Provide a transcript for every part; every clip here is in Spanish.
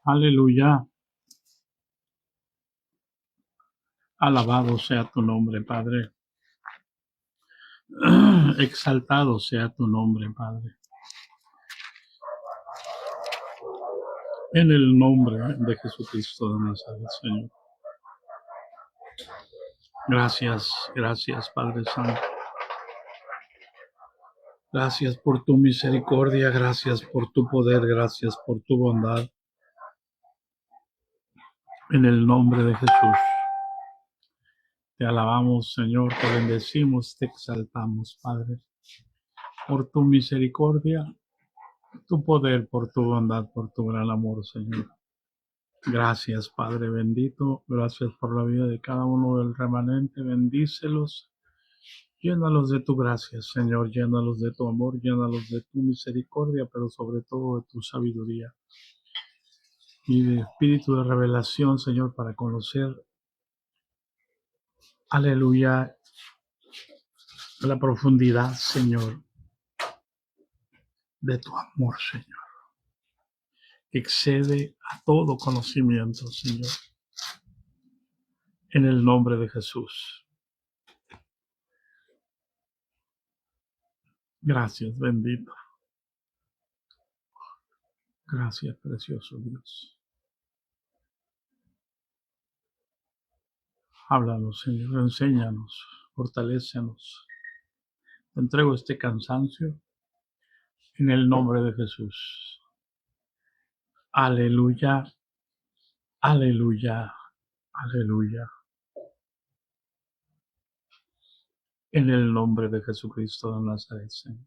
Aleluya. Alabado sea tu nombre, Padre. Exaltado sea tu nombre, Padre. En el nombre de Jesucristo de Nazaret, Señor. Gracias, gracias, Padre Santo. Gracias por tu misericordia, gracias por tu poder, gracias por tu bondad. En el nombre de Jesús. Te alabamos, Señor, te bendecimos, te exaltamos, Padre, por tu misericordia, tu poder, por tu bondad, por tu gran amor, Señor. Gracias, Padre bendito, gracias por la vida de cada uno del remanente, bendícelos, llénalos de tu gracia, Señor, llénalos de tu amor, llénalos de tu misericordia, pero sobre todo de tu sabiduría y de espíritu de revelación, Señor, para conocer, aleluya, la profundidad, Señor, de tu amor, Señor, que excede a todo conocimiento, Señor, en el nombre de Jesús. Gracias, bendito. Gracias, precioso Dios. Háblanos, Señor, enséñanos, fortalécenos. Te entrego este cansancio en el nombre de Jesús. Aleluya, aleluya, aleluya. En el nombre de Jesucristo de Nazaret, Señor.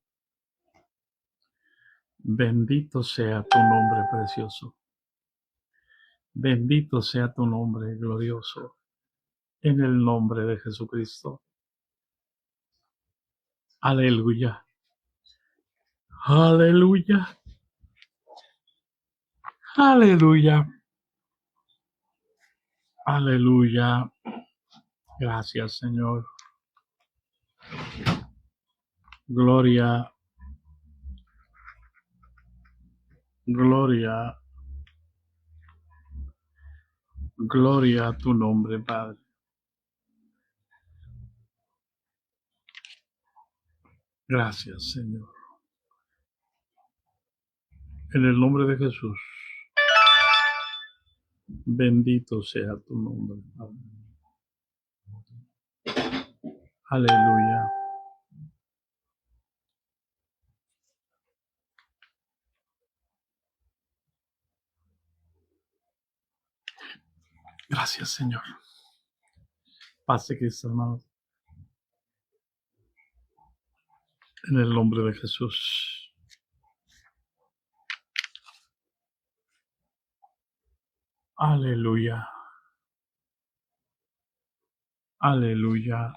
Bendito sea tu nombre precioso. Bendito sea tu nombre glorioso. En el nombre de Jesucristo. Aleluya. Aleluya. Aleluya. Aleluya. Gracias, Señor. Gloria. Gloria. Gloria a tu nombre, Padre. Gracias, Señor. En el nombre de Jesús. Bendito sea tu nombre, Padre. Aleluya. Gracias, Señor. Paz de Cristo, hermanos. En el nombre de Jesús. Aleluya. Aleluya.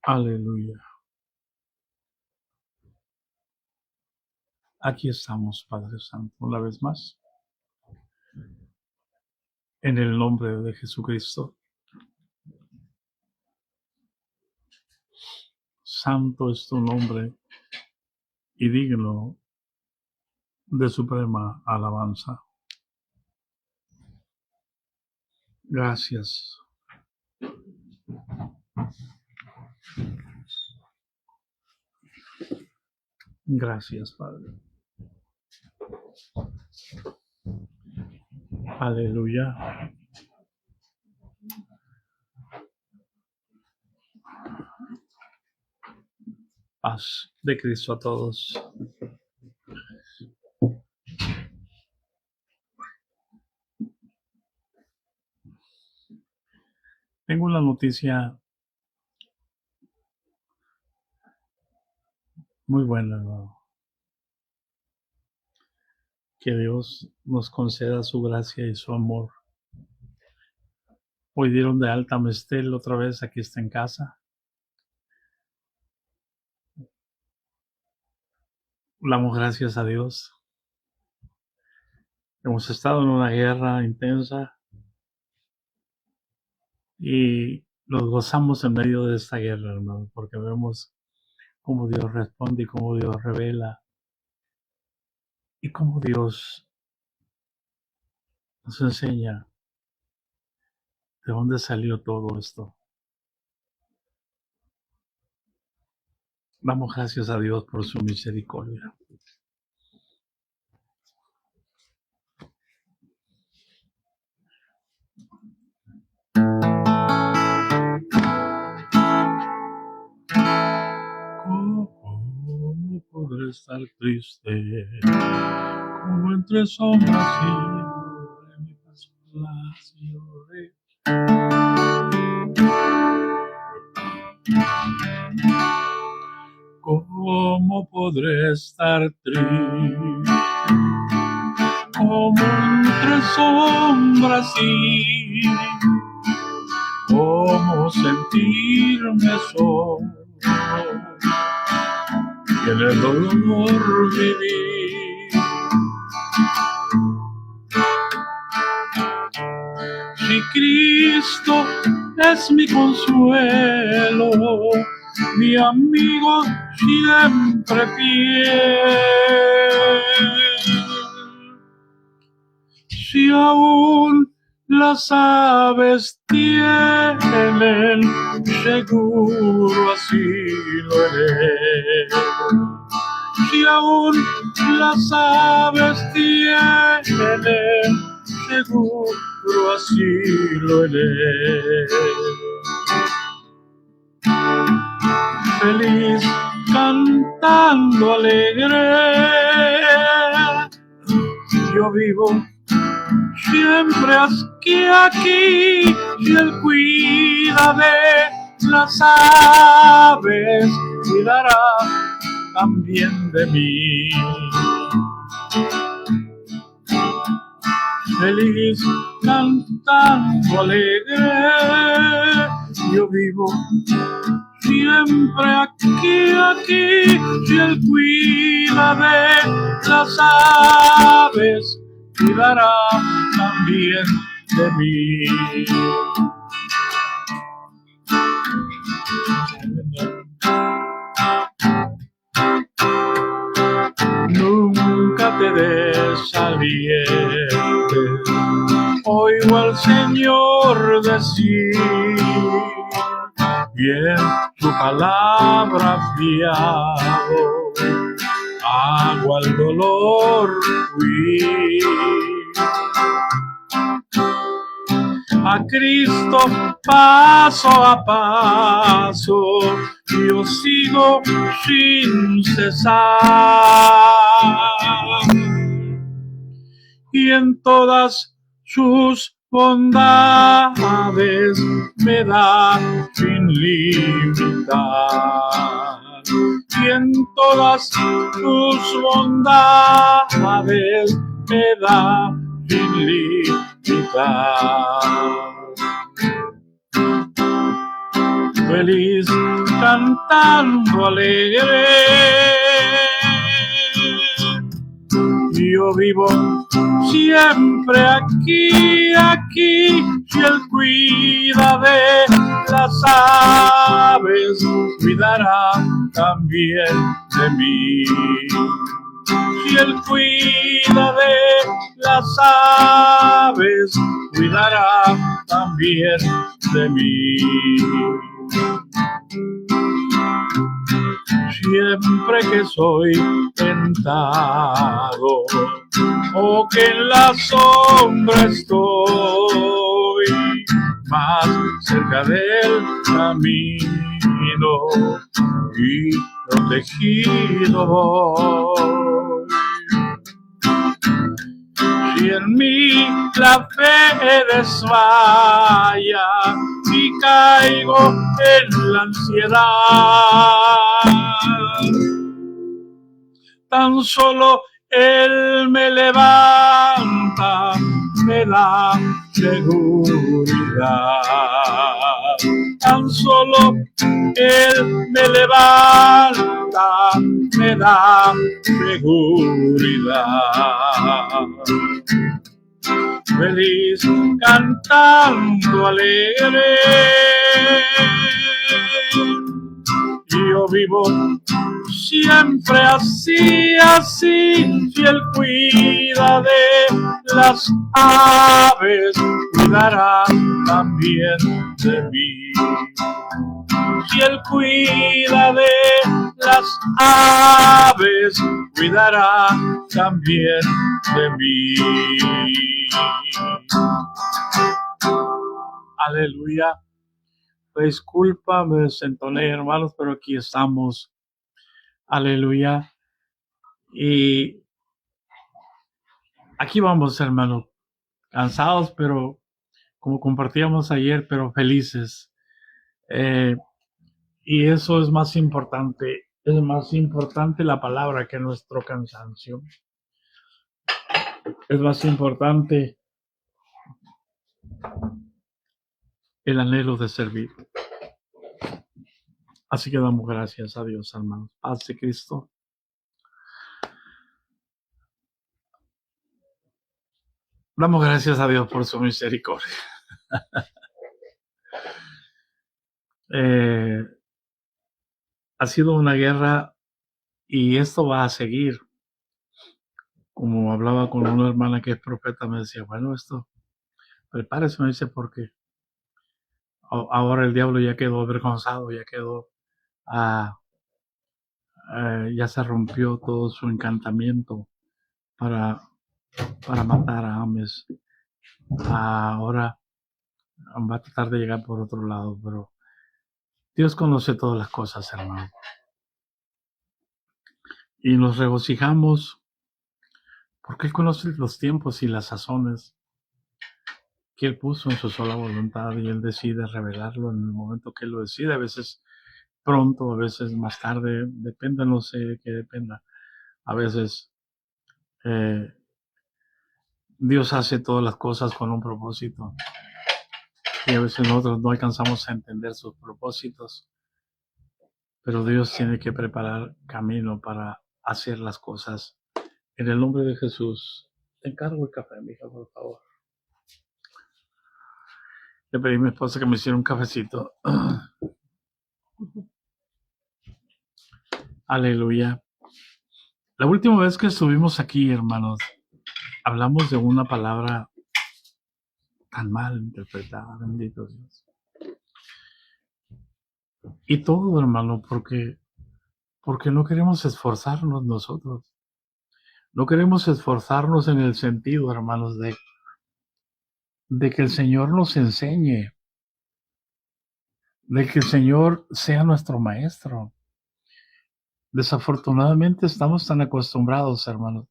Aleluya. Aquí estamos, Padre Santo, una vez más. En el nombre de Jesucristo. Santo es tu nombre y digno de suprema alabanza. Gracias. Gracias, Padre. Aleluya. Paz de Cristo a todos. Tengo una noticia muy buena, ¿no? Que Dios nos conceda su gracia y su amor. Hoy dieron de alta a Mestel otra vez, aquí está en casa. Damos gracias a Dios. Hemos estado en una guerra intensa y nos gozamos en medio de esta guerra, hermano, porque vemos cómo Dios responde y cómo Dios revela y cómo Dios nos enseña de dónde salió todo esto. Damos gracias a Dios por su misericordia. ¿Cómo podré estar triste? Como entre sombras y mi las lloré. ¿Cómo podré estar triste? Como entre sombras y cómo sentirme solo y en el dolor vivir. Si Cristo es mi consuelo, mi amigo siempre fiel. Si aún las aves tienen seguro asilo en él. Si aún las aves tienen seguro asilo en él. Feliz cantando alegre, yo vivo siempre aquí, y Él cuida de las aves, cuidará también de mí. Feliz cantando alegre, yo vivo siempre aquí, y Él cuida de las aves, cuidará también de mí. Nunca te desalientes, oigo al Señor decir, y en su palabra fiado, hago al dolor huir. A Cristo paso a paso, yo sigo sin cesar. Y en todas sus bondades me da sin limitar. Y en todas sus bondades me da sin limitar. Feliz cantando alegre, yo vivo siempre aquí, y Él cuida de las aves, cuidará también de mí. Si Él cuida de las aves, cuidará también de mí. Siempre que soy tentado, o que en la sombra estoy, más cerca del camino y protegido voy. Si en mí la fe desmaya y caigo en la ansiedad, tan solo Él me levanta, me da seguridad. Tan solo Él me levanta, me da seguridad. Feliz cantando alegre, yo vivo siempre así, así, si Él cuida de las aves, cuidará también de mí. Si Él cuida de las aves, cuidará también de mí. Aleluya. Disculpa, me desentoné, hermanos, pero aquí estamos. Aleluya. Y aquí vamos, hermanos, cansados, pero como compartíamos ayer, pero felices. Y eso es más importante la palabra que nuestro cansancio. Es más importante el anhelo de servir. Así que damos gracias a Dios, hermanos. Paz de Cristo. Damos gracias a Dios por su misericordia. Ha sido una guerra y esto va a seguir. Como hablaba con una hermana que es profeta, me decía, bueno, esto, prepárese, me dice, porque ahora el diablo ya quedó avergonzado, ya quedó, ya se rompió todo su encantamiento para matar a Ames. Ahora va a tratar de llegar por otro lado, pero Dios conoce todas las cosas, hermano. Y nos regocijamos porque Él conoce los tiempos y las sazones que Él puso en su sola voluntad y Él decide revelarlo en el momento que Él lo decide. A veces pronto, a veces más tarde, depende, no sé qué dependa. A veces Dios hace todas las cosas con un propósito y a veces nosotros no alcanzamos a entender sus propósitos, pero Dios tiene que preparar camino para hacer las cosas. En el nombre de Jesús, te encargo el café, mija, por favor. Le pedí a mi esposa que me hiciera un cafecito. Aleluya. La última vez que estuvimos aquí, hermanos, hablamos de una palabra tan mal interpretada, bendito Dios. Y todo, hermano, porque no queremos esforzarnos nosotros. No queremos esforzarnos en el sentido, hermanos, de que el Señor nos enseñe, de que el Señor sea nuestro maestro. Desafortunadamente estamos tan acostumbrados, hermanos,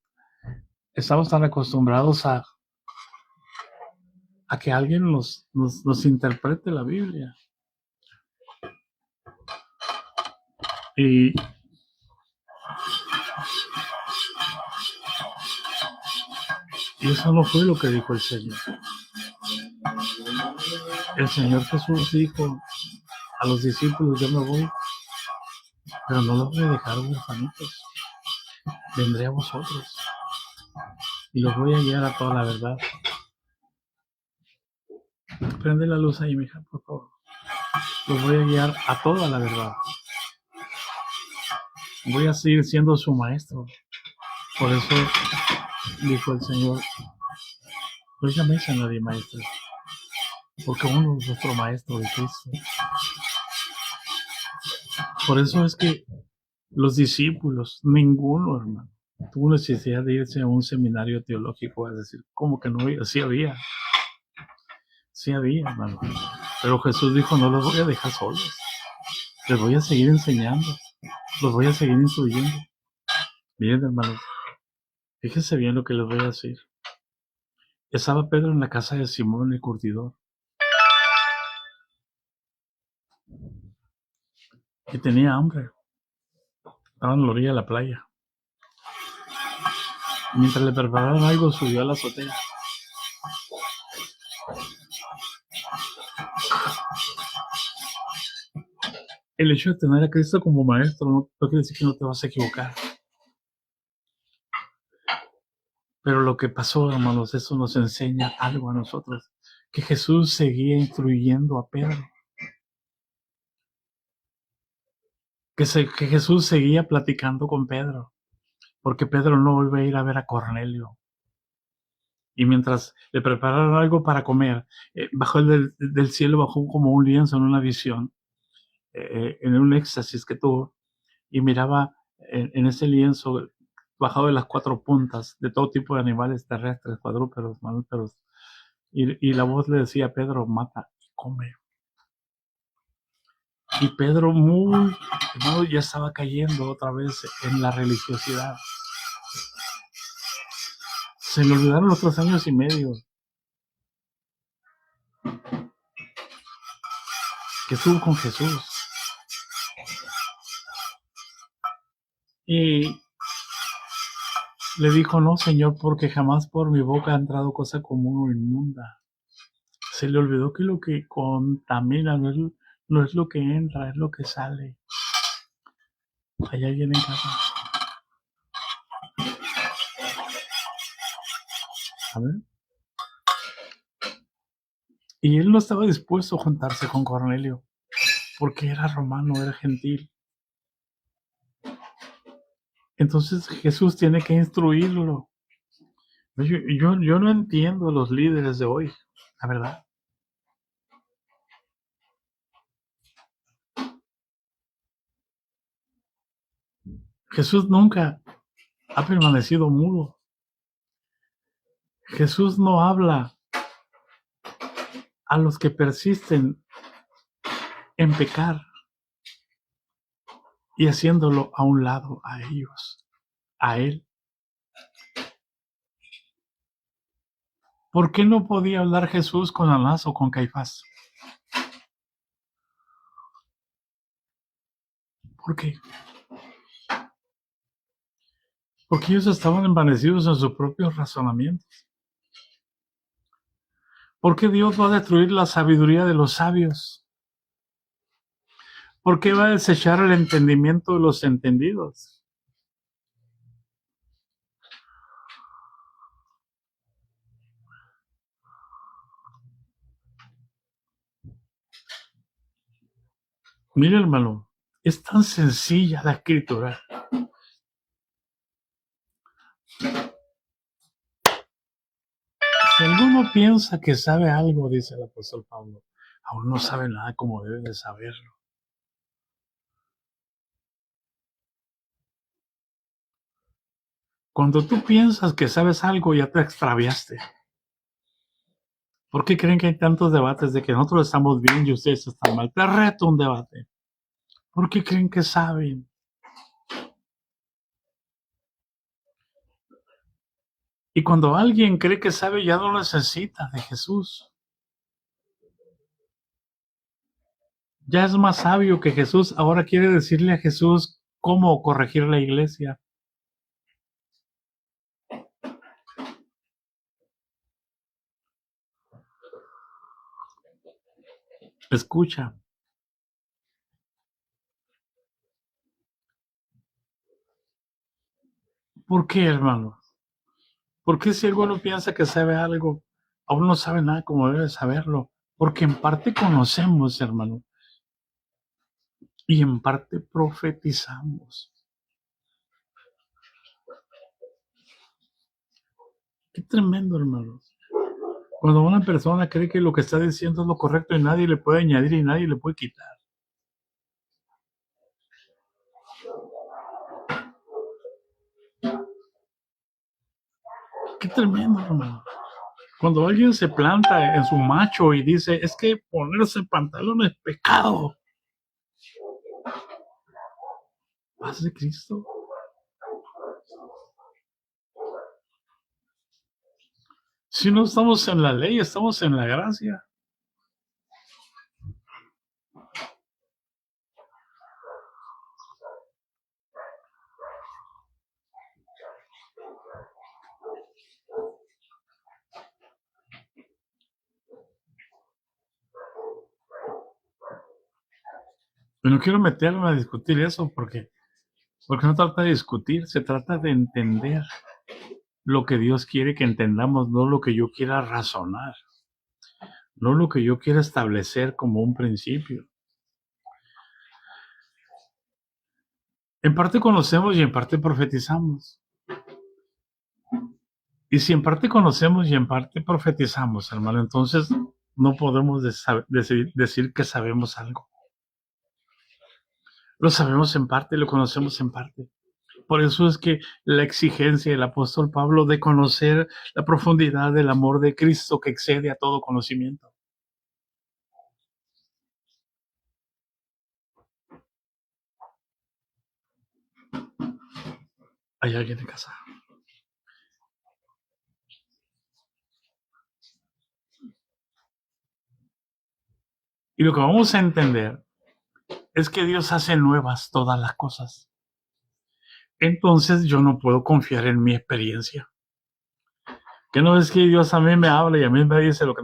estamos tan acostumbrados a que alguien nos interprete la Biblia. Y eso no fue lo que dijo el Señor. El Señor Jesús dijo a los discípulos, yo me voy, pero no los voy a dejar huérfanitos. Vendré a vosotros y los voy a guiar a toda la verdad. Prende la luz ahí, mija, por favor. Los voy a guiar a toda la verdad. Voy a seguir siendo su maestro. Por eso dijo el Señor, no llaméis a nadie maestro, porque uno es nuestro maestro de Cristo. Por eso es que los discípulos, ninguno, hermano, tuvo necesidad de irse a un seminario teológico, es decir, ¿cómo que no había? Sí había, hermano. Pero Jesús dijo, no los voy a dejar solos, les voy a seguir enseñando, los voy a seguir instruyendo. Miren, hermano, fíjense bien lo que les voy a decir. Estaba Pedro en la casa de Simón el curtidor y tenía hambre. Estaba en la orilla de la playa. Mientras le preparaban algo, subió a la azotea. El hecho de tener a Cristo como maestro no quiere decir que no te vas a equivocar. Pero lo que pasó, hermanos, eso nos enseña algo a nosotros, que Jesús seguía instruyendo a Pedro. que Jesús seguía platicando con Pedro, porque Pedro no iba a ir a ver a Cornelio. Y mientras le prepararon algo para comer, bajó del cielo, bajó como un lienzo en una visión, en un éxtasis que tuvo, y miraba en ese lienzo, bajado de las 4 puntas, de todo tipo de animales terrestres, cuadrúpedos, mamíferos, y la voz le decía a Pedro, mata y come. Y Pedro, hermano, ya estaba cayendo otra vez en la religiosidad. Se le olvidaron los 3 años y medio que estuvo con Jesús. Y le dijo, no, Señor, porque jamás por mi boca ha entrado cosa común o inmunda. Se le olvidó que lo que contamina no es lo que entra, es lo que sale. Hay alguien en casa. A ver. Y él no estaba dispuesto a juntarse con Cornelio, porque era romano, era gentil. Entonces Jesús tiene que instruirlo. Yo no entiendo a los líderes de hoy, la verdad. Jesús nunca ha permanecido mudo. Jesús no habla a los que persisten en pecar y haciéndolo a un lado a ellos, a él. ¿Por qué no podía hablar Jesús con Anás o con Caifás? ¿Por qué? Porque ellos estaban envanecidos en sus propios razonamientos. ¿Por qué Dios va a destruir la sabiduría de los sabios? ¿Por qué va a desechar el entendimiento de los entendidos? Mire, hermano, es tan sencilla la escritura. Si alguno piensa que sabe algo, dice el apóstol Pablo, aún no sabe nada como debe de saberlo. Cuando tú piensas que sabes algo, ya te extraviaste. ¿Por qué creen que hay tantos debates de que nosotros estamos bien y ustedes están mal? Te reto un debate. ¿Por qué creen que saben? Y cuando alguien cree que sabe, ya no necesita de Jesús. Ya es más sabio que Jesús. Ahora quiere decirle a Jesús cómo corregir la iglesia. Escucha. ¿Por qué, hermano? ¿Por qué si alguno piensa que sabe algo, aún no sabe nada como debe saberlo? Porque en parte conocemos, hermano, y en parte profetizamos. Qué tremendo, hermano. Cuando una persona cree que lo que está diciendo es lo correcto y nadie le puede añadir y nadie le puede quitar. Qué tremendo, hermano. Cuando alguien se planta en su macho y dice, es que ponerse pantalón es pecado. Paz de Cristo. Si no estamos en la ley, estamos en la gracia. Pero no quiero meterme a discutir eso porque no trata de discutir, se trata de entender lo que Dios quiere que entendamos, no lo que yo quiera razonar, no lo que yo quiera establecer como un principio. En parte conocemos y en parte profetizamos. Y si en parte conocemos y en parte profetizamos, hermano, entonces no podemos decir que sabemos algo. Lo sabemos en parte, lo conocemos en parte. Por eso es que la exigencia del apóstol Pablo de conocer la profundidad del amor de Cristo que excede a todo conocimiento. ¿Hay alguien en casa? Y lo que vamos a entender es que Dios hace nuevas todas las cosas. Entonces yo no puedo confiar en mi experiencia. Que no es que Dios a mí me habla y a mí me dice lo que...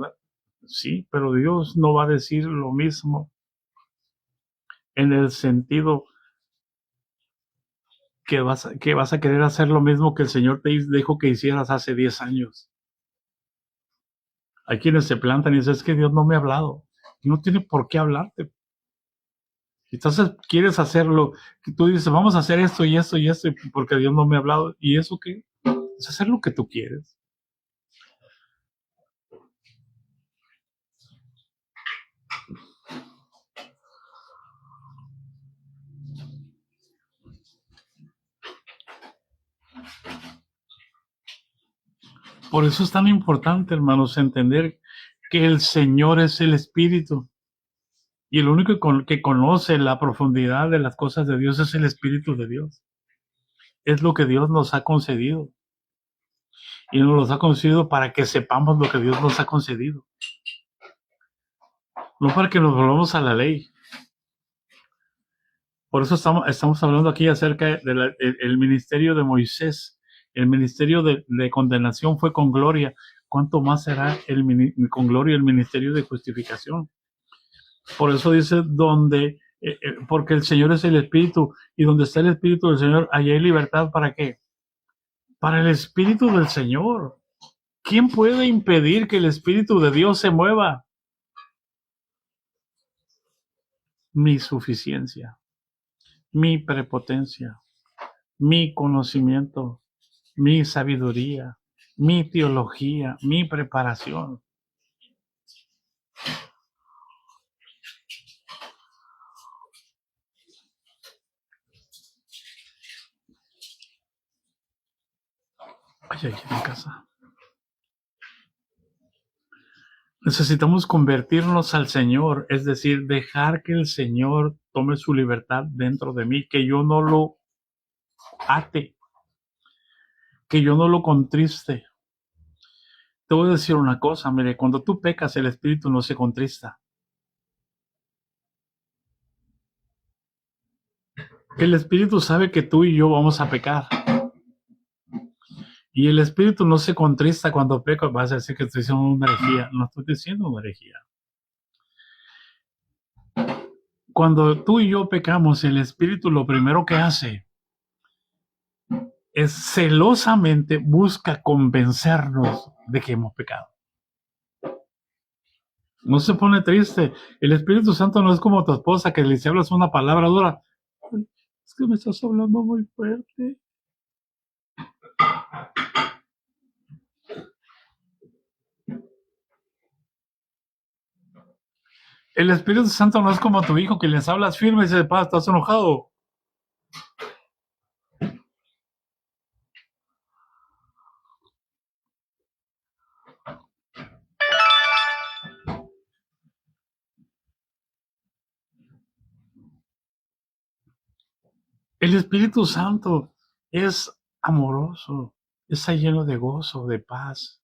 Sí, pero Dios no va a decir lo mismo en el sentido que vas a querer hacer lo mismo que el Señor te dijo que hicieras hace 10 años. Hay quienes se plantan y dicen, es que Dios no me ha hablado. No tiene por qué hablarte. Entonces quieres hacerlo, tú dices, vamos a hacer esto y esto y esto, porque Dios no me ha hablado. ¿Y eso qué? Es hacer lo que tú quieres. Por eso es tan importante, hermanos, entender que el Señor es el Espíritu. Y el único que conoce la profundidad de las cosas de Dios es el Espíritu de Dios. Es lo que Dios nos ha concedido. Y nos los ha concedido para que sepamos lo que Dios nos ha concedido. No para que nos volvamos a la ley. Por eso estamos hablando aquí acerca del ministerio de Moisés. El ministerio de condenación fue con gloria. ¿Cuánto más será con gloria el ministerio de justificación? Por eso dice porque el Señor es el Espíritu, y donde está el Espíritu del Señor, allí hay libertad. ¿Para qué? Para el Espíritu del Señor. ¿Quién puede impedir que el Espíritu de Dios se mueva? Mi suficiencia, mi prepotencia, mi conocimiento, mi sabiduría, mi teología, mi preparación. Ay, aquí en casa. Necesitamos convertirnos al Señor, es decir, dejar que el Señor tome su libertad dentro de mí, que yo no lo ate, que yo no lo contriste. Te voy a decir una cosa, mire, cuando tú pecas, el Espíritu no se contrista. El Espíritu sabe que tú y yo vamos a pecar. Y el Espíritu no se contrista cuando peco. Vas a decir que estoy diciendo una herejía. No estoy diciendo una herejía. Cuando tú y yo pecamos, el Espíritu lo primero que hace es celosamente busca convencernos de que hemos pecado. No se pone triste. El Espíritu Santo no es como tu esposa que le hablas una palabra dura. Es que me estás hablando muy fuerte. El Espíritu Santo no es como tu hijo que les hablas firme y dices, estás enojado. El Espíritu Santo es amoroso, está lleno de gozo, de paz,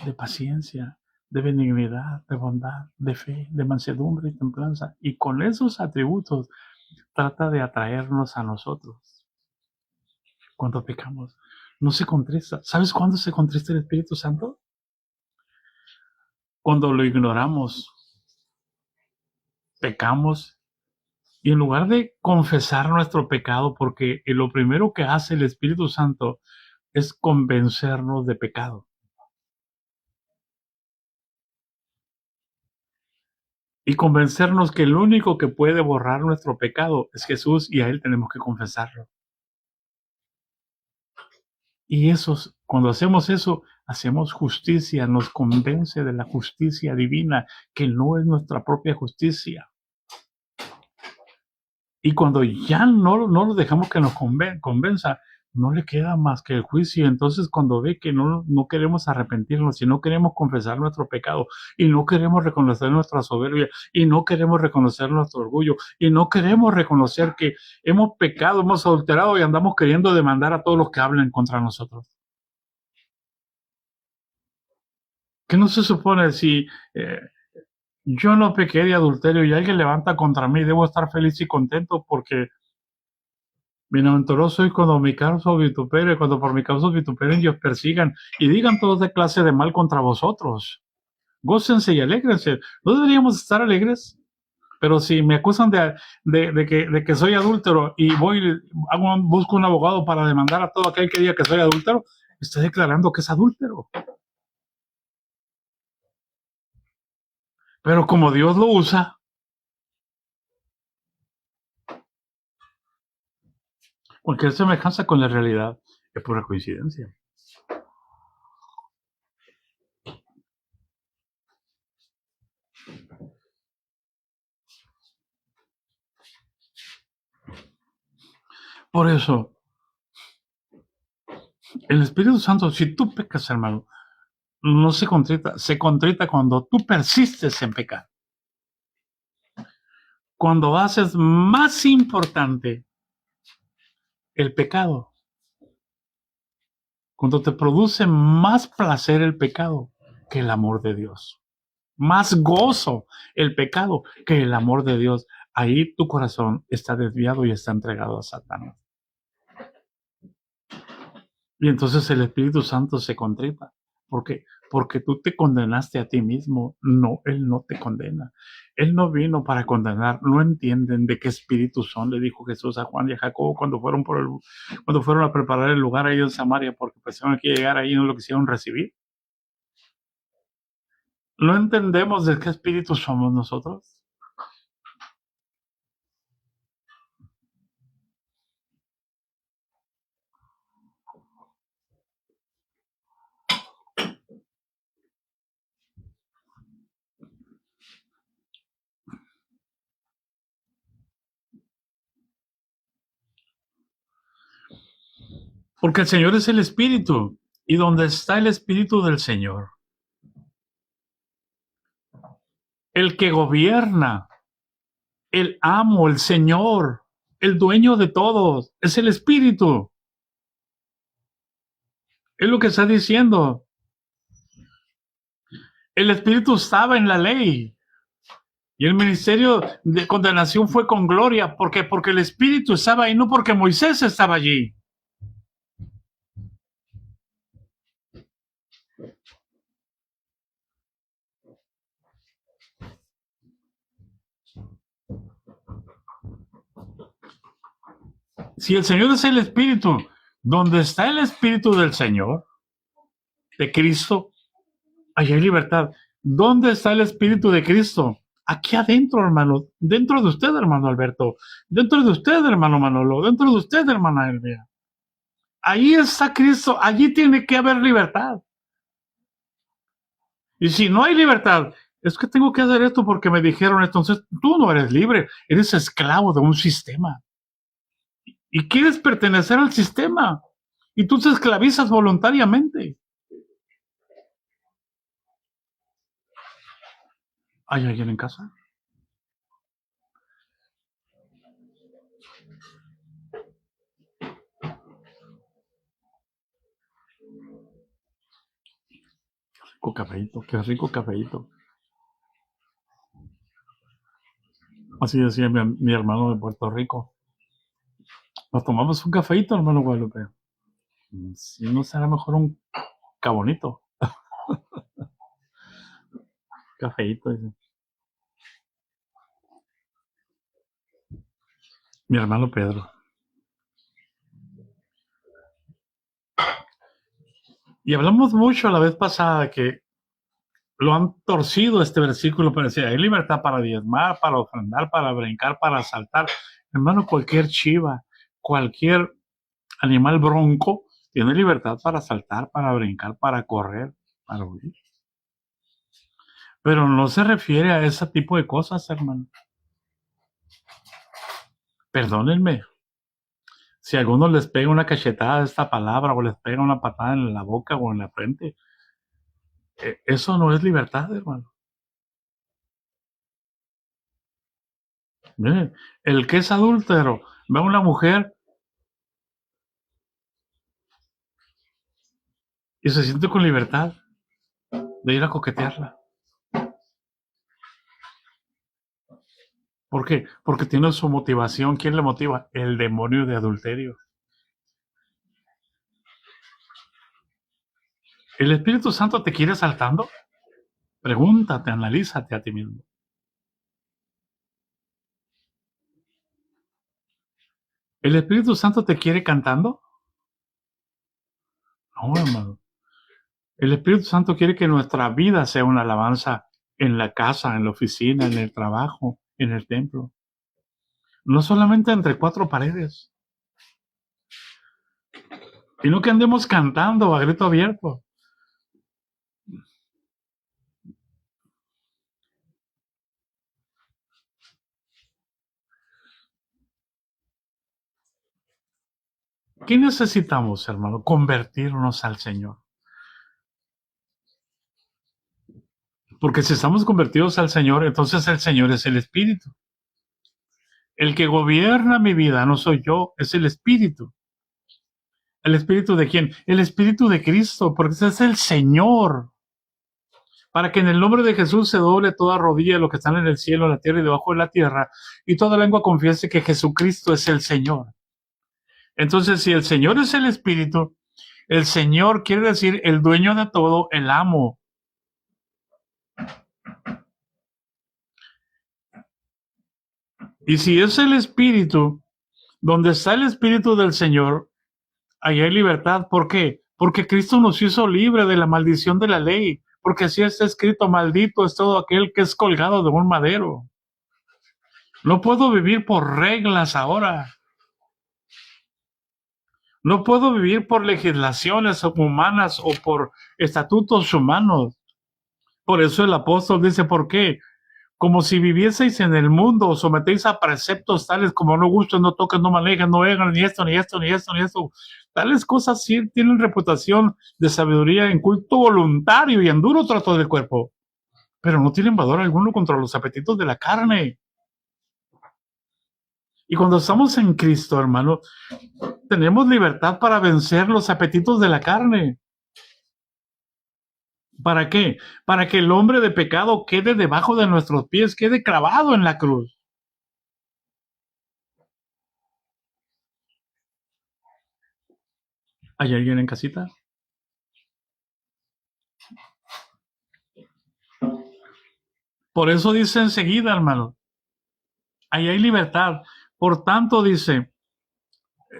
de paciencia, de benignidad, de bondad, de fe, de mansedumbre y templanza. Y con esos atributos trata de atraernos a nosotros. Cuando pecamos, no se contrista. ¿Sabes cuándo se contrista el Espíritu Santo? Cuando lo ignoramos, pecamos, y en lugar de confesar nuestro pecado, porque lo primero que hace el Espíritu Santo es convencernos de pecado. y convencernos que el único que puede borrar nuestro pecado es Jesús y a Él tenemos que confesarlo. Y cuando hacemos eso, hacemos justicia, nos convence de la justicia divina, que no es nuestra propia justicia. Y cuando ya no lo dejamos que nos convenza, no le queda más que el juicio. Entonces, cuando ve que no queremos arrepentirnos, y no queremos confesar nuestro pecado, y no queremos reconocer nuestra soberbia, y no queremos reconocer nuestro orgullo, y no queremos reconocer que hemos pecado, hemos adulterado y andamos queriendo demandar a todos los que hablan contra nosotros. ¿Qué no se supone si yo no pequé de adulterio y alguien levanta contra mí? Debo estar feliz y contento porque bienaventurado soy cuando mi causa vitupere, cuando por mi causa vituperen y os persigan y digan toda clase de mal contra vosotros. Gócense y alégrense. ¿No deberíamos estar alegres? Pero si me acusan de que soy adúltero y busco un abogado para demandar a todo aquel que diga que soy adúltero, estoy declarando que es adúltero. Pero como Dios lo usa, cualquier semejanza con la realidad es pura coincidencia. Por eso, el Espíritu Santo, si tú pecas, hermano, no se contrita cuando tú persistes en pecar. Cuando haces más importante el pecado, cuando te produce más placer el pecado que el amor de Dios, más gozo el pecado que el amor de Dios, ahí tu corazón está desviado y está entregado a Satanás. Y entonces el Espíritu Santo se contrita. ¿Por qué? Porque tú te condenaste a ti mismo. No, Él no te condena. Él no vino para condenar. No entienden de qué espíritu son, le dijo Jesús a Juan y a Jacobo cuando fueron a preparar el lugar ahí en Samaria, porque pensaban que llegar ahí no lo quisieron recibir. ¿No entendemos de qué espíritu somos nosotros? Porque el Señor es el Espíritu, y donde está el Espíritu del Señor, el que gobierna, el amo, el Señor, el dueño de todos, es el Espíritu. Es lo que está diciendo. El Espíritu estaba en la ley. Y el ministerio de condenación fue con gloria. ¿Por qué? Porque el Espíritu estaba ahí, no porque Moisés estaba allí. Si el Señor es el Espíritu, donde está el Espíritu del Señor, de Cristo, allí hay libertad. ¿Dónde está el Espíritu de Cristo? Aquí adentro, hermano. Dentro de usted, hermano Alberto. Dentro de usted, hermano Manolo. Dentro de usted, hermana Elvia. Ahí está Cristo. Allí tiene que haber libertad. Y si no hay libertad, es que tengo que hacer esto porque me dijeron, entonces tú no eres libre, eres esclavo de un sistema. Y quieres pertenecer al sistema. Y tú te esclavizas voluntariamente. ¿Hay alguien en casa? Rico cafeíto, qué rico cafeíto. Así decía mi hermano de Puerto Rico. Nos tomamos un cafeíto, hermano Guadalupe. Si no será mejor un cabonito. Cafeíto, dice. Mi hermano Pedro. Y hablamos mucho la vez pasada que lo han torcido este versículo para decir, hay libertad para diezmar, para ofrendar, para brincar, para saltar. Hermano, cualquier chiva, cualquier animal bronco tiene libertad para saltar, para brincar, para correr, para huir. Pero no se refiere a ese tipo de cosas, hermano. Perdónenme. Si a algunos les pega una cachetada de esta palabra o les pega una patada en la boca o en la frente, eso no es libertad, hermano. Miren, el que es adúltero ve a una mujer y se siente con libertad de ir a coquetearla. ¿Por qué? Porque tiene su motivación. ¿Quién le motiva? El demonio de adulterio. ¿El Espíritu Santo te quiere saltando? Pregúntate, analízate a ti mismo. ¿El Espíritu Santo te quiere cantando? No, hermano. El Espíritu Santo quiere que nuestra vida sea una alabanza en la casa, en la oficina, en el trabajo, en el templo. No solamente entre cuatro paredes. Y no que andemos cantando a grito abierto. ¿Qué necesitamos, hermano? Convertirnos al Señor. Porque si estamos convertidos al Señor, entonces el Señor es el Espíritu. El que gobierna mi vida no soy yo, es el Espíritu. ¿El Espíritu de quién? El Espíritu de Cristo, porque ese es el Señor. Para que en el nombre de Jesús se doble toda rodilla de lo que están en el cielo, en la tierra y debajo de la tierra, y toda lengua confiese que Jesucristo es el Señor. Entonces, si el Señor es el Espíritu, el Señor quiere decir el dueño de todo, el amo. Y si es el Espíritu, donde está el Espíritu del Señor, ahí hay libertad. ¿Por qué? Porque Cristo nos hizo libre de la maldición de la ley. Porque así está escrito, maldito es todo aquel que es colgado de un madero. No puedo vivir por reglas ahora. No puedo vivir por legislaciones humanas o por estatutos humanos. Por eso el apóstol dice, ¿por qué? Como si vivieseis en el mundo, os sometéis a preceptos tales como no gustan, no tocan, no manejan, no hagan, ni esto, ni esto, ni esto, ni esto. Tales cosas sí tienen reputación de sabiduría en culto voluntario y en duro trato del cuerpo, pero no tienen valor alguno contra los apetitos de la carne. Y cuando estamos en Cristo, hermano, tenemos libertad para vencer los apetitos de la carne. ¿Para qué? Para que el hombre de pecado quede debajo de nuestros pies, quede clavado en la cruz. ¿Hay alguien en casita? Por eso dice enseguida, hermano, ahí hay libertad. Por tanto, dice,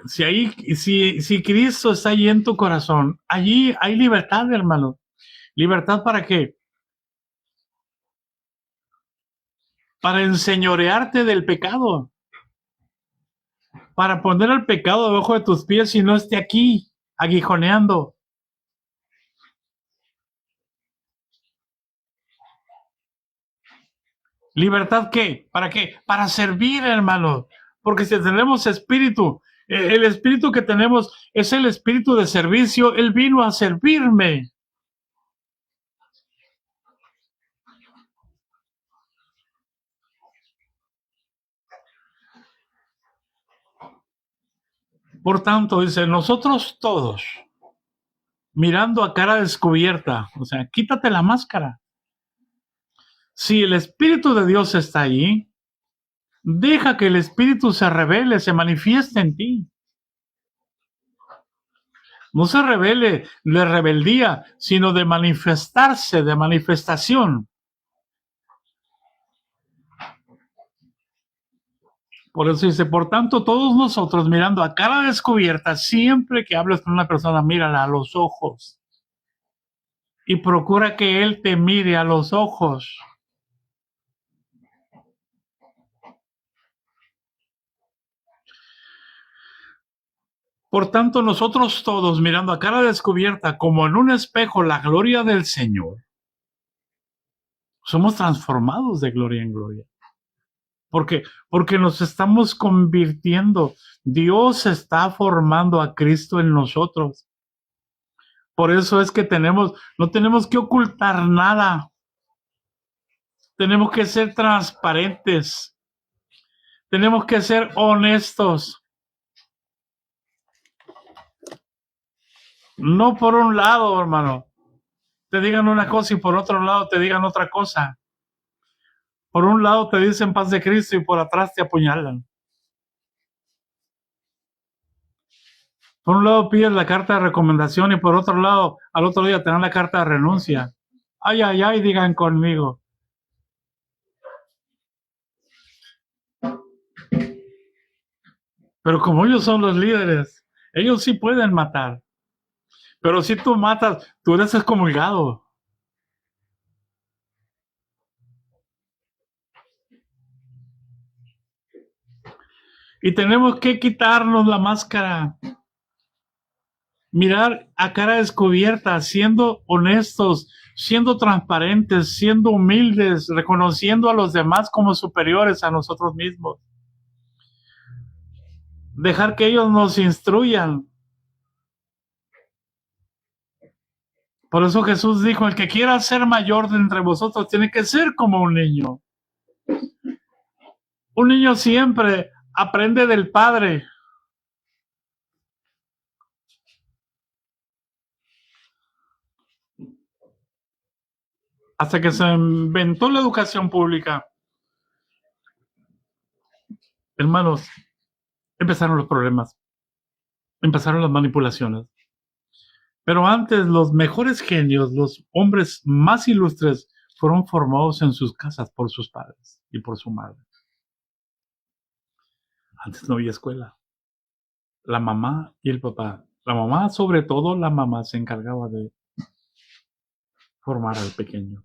si Cristo está ahí en tu corazón, allí hay libertad, hermano. ¿Libertad para qué? Para enseñorearte del pecado. Para poner el pecado debajo de tus pies y no esté aquí, aguijoneando. ¿Libertad qué? ¿Para qué? Para servir, hermano. Porque si tenemos espíritu, el espíritu que tenemos es el espíritu de servicio. Él vino a servirme. Por tanto, dice, nosotros todos, mirando a cara descubierta, o sea, quítate la máscara. Si el Espíritu de Dios está allí, deja que el Espíritu se revele, se manifieste en ti. No se revele de rebeldía, sino de manifestarse, de manifestación. Por eso dice, por tanto, todos nosotros mirando a cara descubierta, siempre que hables con una persona, mírala a los ojos y procura que Él te mire a los ojos. Por tanto, nosotros todos, mirando a cara descubierta, como en un espejo, la gloria del Señor, somos transformados de gloria en gloria. Porque nos estamos convirtiendo. Dios está formando a Cristo en nosotros. Por eso es que no tenemos que ocultar nada. Tenemos que ser transparentes. Tenemos que ser honestos. No por un lado, hermano, te digan una cosa y por otro lado te digan otra cosa. Por un lado te dicen paz de Cristo y por atrás te apuñalan. Por un lado pides la carta de recomendación y por otro lado, al otro día te dan la carta de renuncia. Ay, ay, ay, digan conmigo. Pero como ellos son los líderes, ellos sí pueden matar. Pero si tú matas, tú eres excomulgado. Y tenemos que quitarnos la máscara. Mirar a cara descubierta, siendo honestos, siendo transparentes, siendo humildes, reconociendo a los demás como superiores a nosotros mismos. Dejar que ellos nos instruyan. Por eso Jesús dijo, el que quiera ser mayor de entre vosotros tiene que ser como un niño. Un niño siempre aprende del padre. Hasta que se inventó la educación pública, hermanos, empezaron los problemas, empezaron las manipulaciones. Pero antes los mejores genios, los hombres más ilustres, fueron formados en sus casas por sus padres y por su madre. Antes no había escuela. La mamá y el papá. La mamá, sobre todo la mamá, se encargaba de formar al pequeño.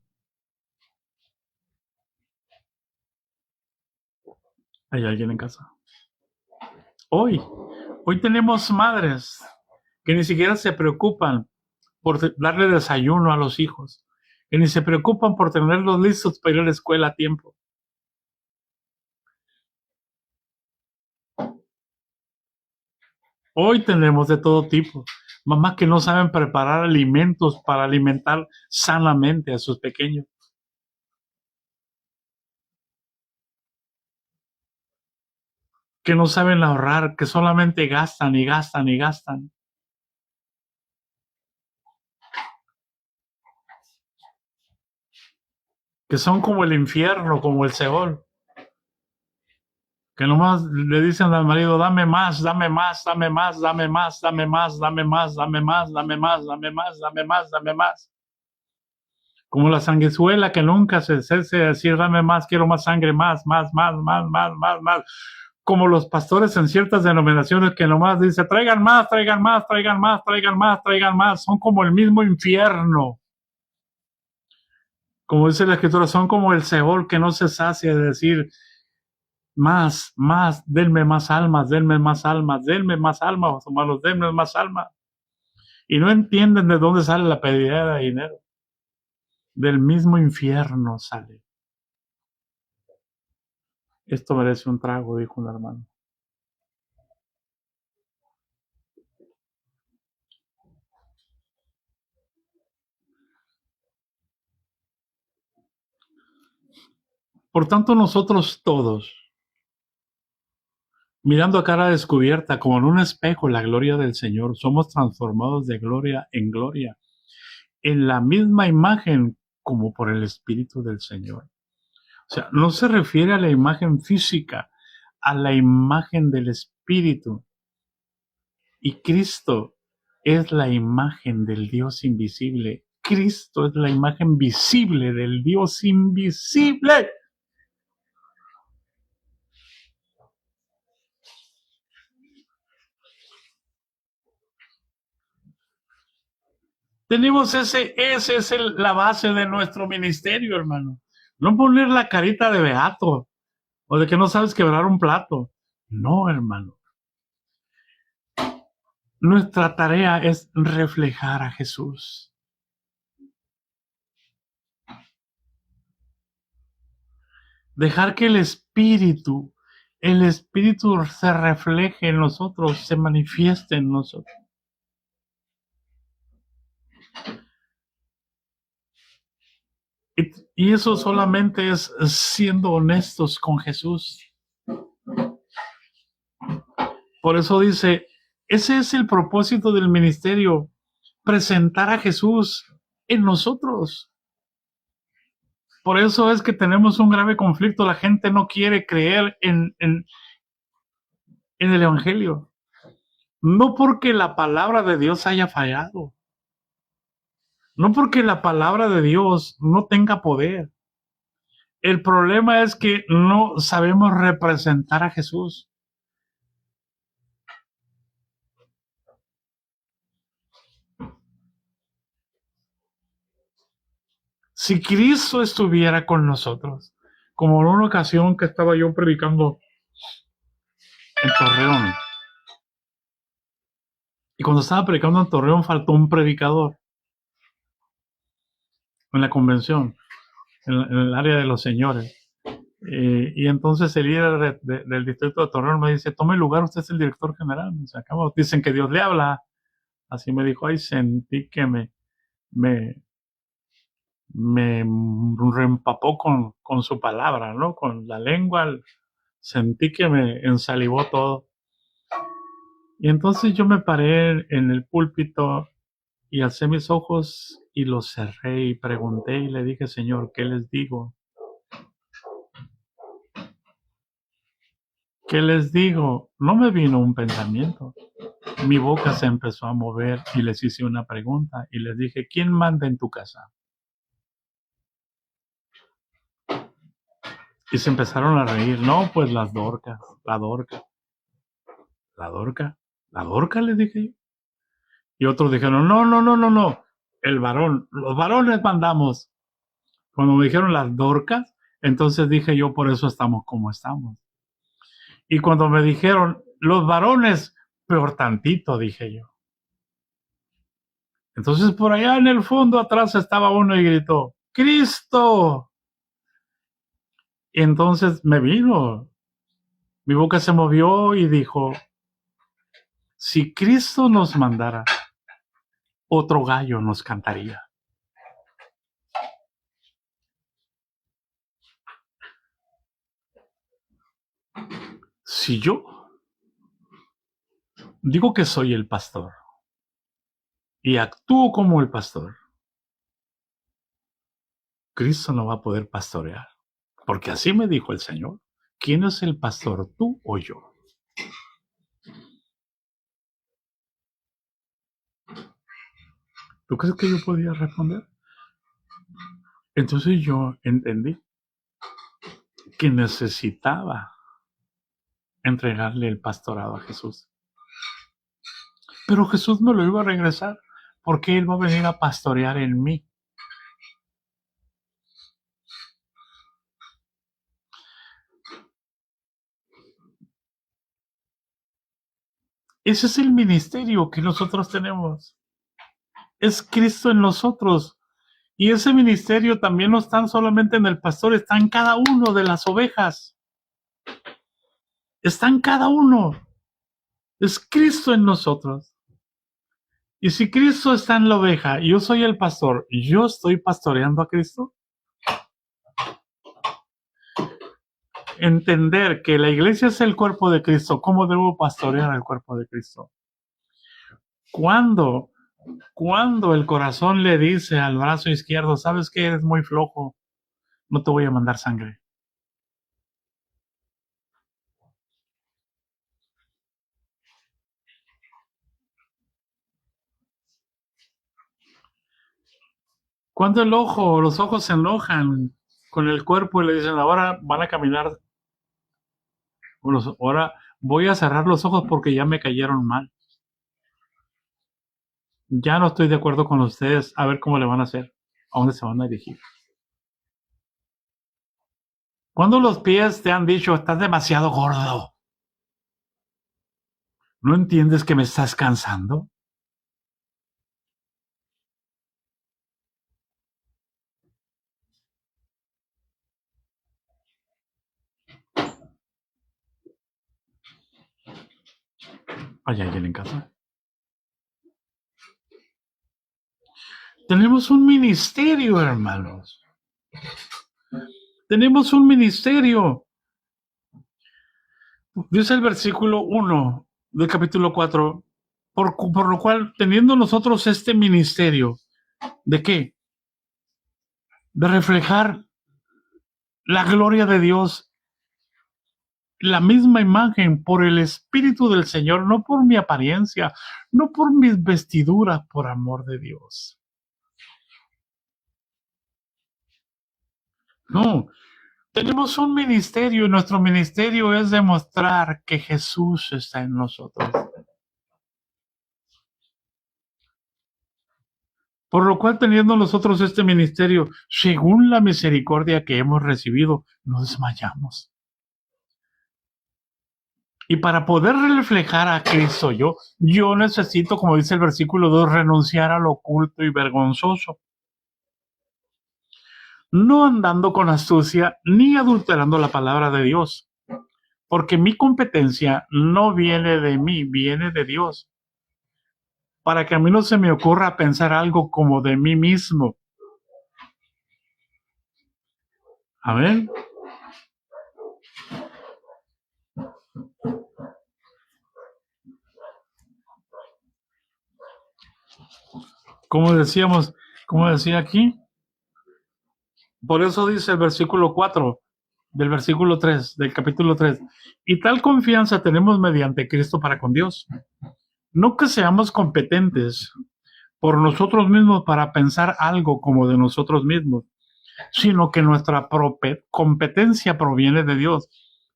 ¿Hay alguien en casa? Hoy tenemos madres que ni siquiera se preocupan por darle desayuno a los hijos, que ni se preocupan por tenerlos listos para ir a la escuela a tiempo. Hoy tenemos de todo tipo. Mamás que no saben preparar alimentos para alimentar sanamente a sus pequeños. Que no saben ahorrar, que solamente gastan y gastan y gastan. Que son como el infierno, como el Seol. Que nomás le dicen al marido, dame más, dame más, dame más, dame más, dame más, dame más, dame más, dame más, dame más, dame más, dame más. Como la sanguijuela que nunca se cese de decir, dame más, quiero más sangre, más, más, más, más, más, más, más. Como los pastores en ciertas denominaciones que nomás dice, traigan más, traigan más, traigan más, traigan más, traigan más. Son como el mismo infierno. Como dice la escritura, son como el Seol que no se sacia de decir, más, más, denme más almas, denme más almas, denme más almas, hermanos, denme más almas. Y no entienden de dónde sale la pedidera de dinero. Del mismo infierno sale. Esto merece un trago, dijo un hermano. Por tanto, nosotros todos, mirando a cara descubierta, como en un espejo, la gloria del Señor, somos transformados de gloria en gloria, en la misma imagen como por el Espíritu del Señor. O sea, no se refiere a la imagen física, a la imagen del Espíritu. Y Cristo es la imagen del Dios invisible. Cristo es la imagen visible del Dios invisible. Tenemos ese es la base de nuestro ministerio, hermano. No poner la carita de beato o de que no sabes quebrar un plato. No, hermano. Nuestra tarea es reflejar a Jesús. Dejar que el Espíritu se refleje en nosotros, se manifieste en nosotros. Y eso solamente es siendo honestos con Jesús. Por eso dice, ese es el propósito del ministerio, presentar a Jesús en nosotros. Por eso es que tenemos un grave conflicto. La gente no quiere creer en el Evangelio. No porque la palabra de Dios haya fallado. No porque la palabra de Dios no tenga poder. El problema es que no sabemos representar a Jesús. Si Cristo estuviera con nosotros, como en una ocasión que estaba yo predicando en Torreón, y cuando estaba predicando en Torreón faltó un predicador en la convención, en el área de los señores. Y entonces el líder del distrito de Torreón me dice, tome lugar, usted es el director general. Dicen que Dios le habla. Así me dijo, ay, sentí que me reempapó con su palabra, ¿no? Con la lengua, sentí que me ensalivó todo. Y entonces yo me paré en el púlpito y alcé mis ojos y los cerré y pregunté y le dije, Señor, ¿qué les digo? ¿Qué les digo? No me vino un pensamiento. Mi boca se empezó a mover y les hice una pregunta y les dije, ¿quién manda en tu casa? Y se empezaron a reír. No, pues las Dorcas, la Dorca. ¿La Dorca? ¿La Dorca? Les dije yo. Y otros dijeron, no. El varón, los varones mandamos. Cuando me dijeron las Dorcas, entonces dije yo, por eso estamos como estamos. Y cuando me dijeron, los varones, peor tantito, dije yo. Entonces por allá en el fondo atrás estaba uno y gritó, ¡Cristo! Y entonces me vino. Mi boca se movió y dijo, si Cristo nos mandara, otro gallo nos cantaría. Si yo digo que soy el pastor y actúo como el pastor, Cristo no va a poder pastorear. Porque así me dijo el Señor. ¿Quién es el pastor, tú o yo? ¿Tú crees que yo podía responder? Entonces yo entendí que necesitaba entregarle el pastorado a Jesús. Pero Jesús me lo iba a regresar porque Él va a venir a pastorear en mí. Ese es el ministerio que nosotros tenemos. Es Cristo en nosotros. Y ese ministerio también no está solamente en el pastor, está en cada uno de las ovejas. Está en cada uno. Es Cristo en nosotros. Y si Cristo está en la oveja y yo soy el pastor, ¿yo estoy pastoreando a Cristo? Entender que la iglesia es el cuerpo de Cristo. ¿Cómo debo pastorear al cuerpo de Cristo? Cuando el corazón le dice al brazo izquierdo, ¿sabes qué? Eres muy flojo, no te voy a mandar sangre. Cuando los ojos se enojan con el cuerpo y le dicen, ahora van a caminar, ahora voy a cerrar los ojos porque ya me cayeron mal. Ya no estoy de acuerdo con ustedes, a ver cómo le van a hacer, a dónde se van a dirigir. ¿Cuándo los pies te han dicho, estás demasiado gordo? ¿No entiendes que me estás cansando? ¿Hay alguien en casa? Tenemos un ministerio, hermanos. Tenemos un ministerio. Dice el versículo 1 del capítulo 4, por lo cual, teniendo nosotros este ministerio, ¿de qué? De reflejar la gloria de Dios, la misma imagen por el Espíritu del Señor, no por mi apariencia, no por mis vestiduras, por amor de Dios. No, tenemos un ministerio y nuestro ministerio es demostrar que Jesús está en nosotros. Por lo cual, teniendo nosotros este ministerio, según la misericordia que hemos recibido, no desmayamos. Y para poder reflejar a Cristo yo necesito, como dice el versículo 2, renunciar a lo oculto y vergonzoso. No andando con astucia ni adulterando la palabra de Dios, porque mi competencia no viene de mí, viene de Dios. Para que a mí no se me ocurra pensar algo como de mí mismo. Amén. Como decíamos, como decía aquí, por eso dice el versículo 4 del versículo 3 del capítulo 3, y tal confianza tenemos mediante Cristo para con Dios. No que seamos competentes por nosotros mismos para pensar algo como de nosotros mismos, sino que nuestra competencia proviene de Dios,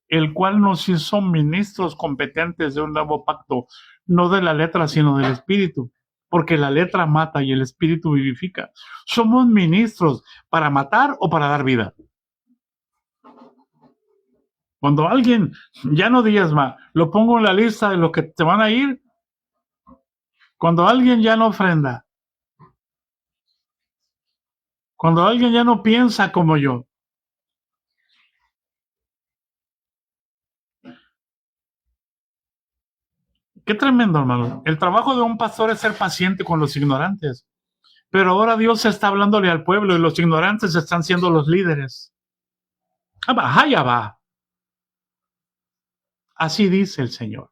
el cual nos hizo ministros competentes de un nuevo pacto, no de la letra, sino del Espíritu, porque la letra mata y el Espíritu vivifica. Somos ministros para matar o para dar vida. Cuando alguien ya no diezma, lo pongo en la lista de los que te van a ir. Cuando alguien ya no ofrenda, cuando alguien ya no piensa como yo. Qué tremendo, hermano. El trabajo de un pastor es ser paciente con los ignorantes. Pero ahora Dios está hablándole al pueblo y los ignorantes están siendo los líderes. Allá va. Así dice el Señor.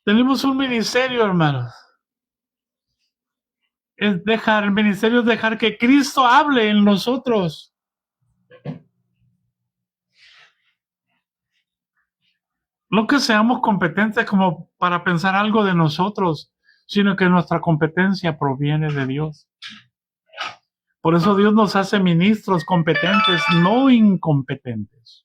Tenemos un ministerio, hermanos. El ministerio es dejar que Cristo hable en nosotros. No que seamos competentes como para pensar algo de nosotros, sino que nuestra competencia proviene de Dios. Por eso Dios nos hace ministros competentes, no incompetentes.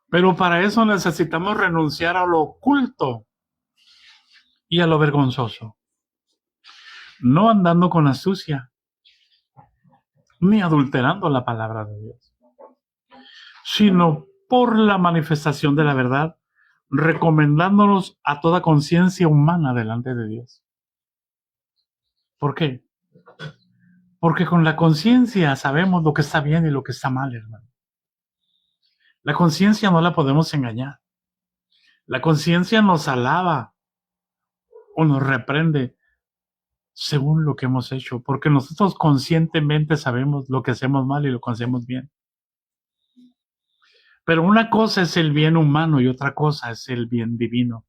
Pero para eso necesitamos renunciar a lo oculto y a lo vergonzoso, no andando con astucia, ni adulterando la palabra de Dios, sino por la manifestación de la verdad, recomendándonos a toda conciencia humana delante de Dios. ¿Por qué? Porque con la conciencia sabemos lo que está bien y lo que está mal, hermano. La conciencia no la podemos engañar. La conciencia nos alaba o nos reprende según lo que hemos hecho, porque nosotros conscientemente sabemos lo que hacemos mal y lo que hacemos bien. Pero una cosa es el bien humano y otra cosa es el bien divino.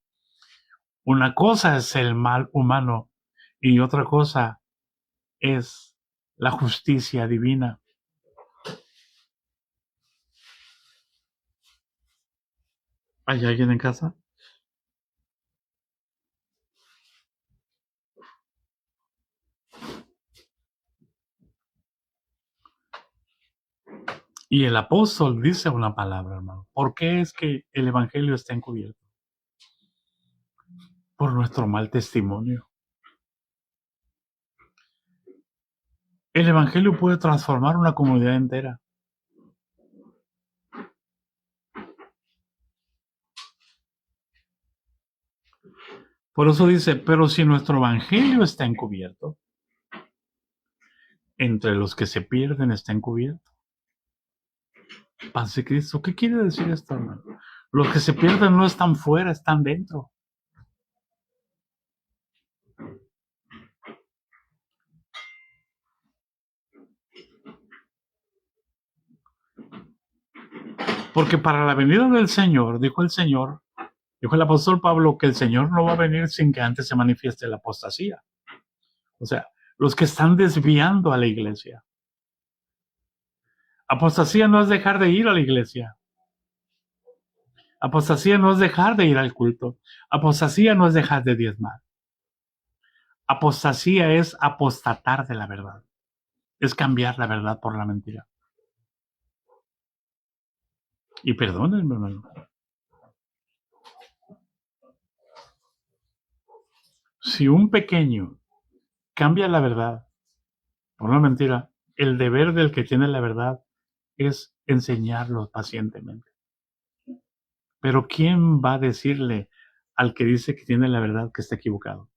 Una cosa es el mal humano y otra cosa es la justicia divina. ¿Hay alguien en casa? Y el apóstol dice una palabra, hermano. ¿Por qué es que el evangelio está encubierto? Por nuestro mal testimonio. El evangelio puede transformar una comunidad entera. Por eso dice, pero si nuestro evangelio está encubierto, entre los que se pierden está encubierto. Paz de Cristo. ¿Qué quiere decir esto, hermano? Los que se pierden no están fuera, están dentro. Porque para la venida del Señor, dijo el apóstol Pablo, que el Señor no va a venir sin que antes se manifieste la apostasía. O sea, los que están desviando a la iglesia. Apostasía no es dejar de ir a la iglesia. Apostasía no es dejar de ir al culto. Apostasía no es dejar de diezmar. Apostasía es apostatar de la verdad. Es cambiar la verdad por la mentira. Y perdónenme, hermano. Si un pequeño cambia la verdad por una mentira, el deber del que tiene la verdad es enseñarlo pacientemente. Pero ¿quién va a decirle al que dice que tiene la verdad que está equivocado?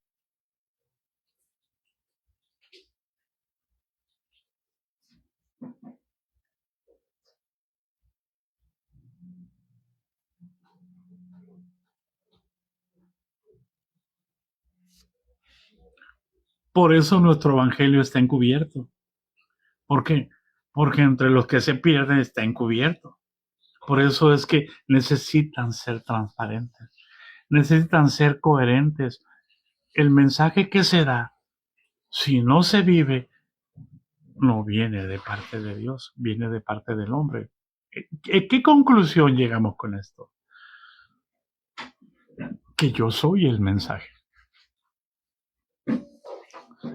Por eso nuestro evangelio está encubierto. ¿Por qué? Porque entre los que se pierden está encubierto. Por eso es que necesitan ser transparentes, necesitan ser coherentes. El mensaje que se da, si no se vive, no viene de parte de Dios, viene de parte del hombre. ¿Qué conclusión llegamos con esto? Que yo soy el mensaje.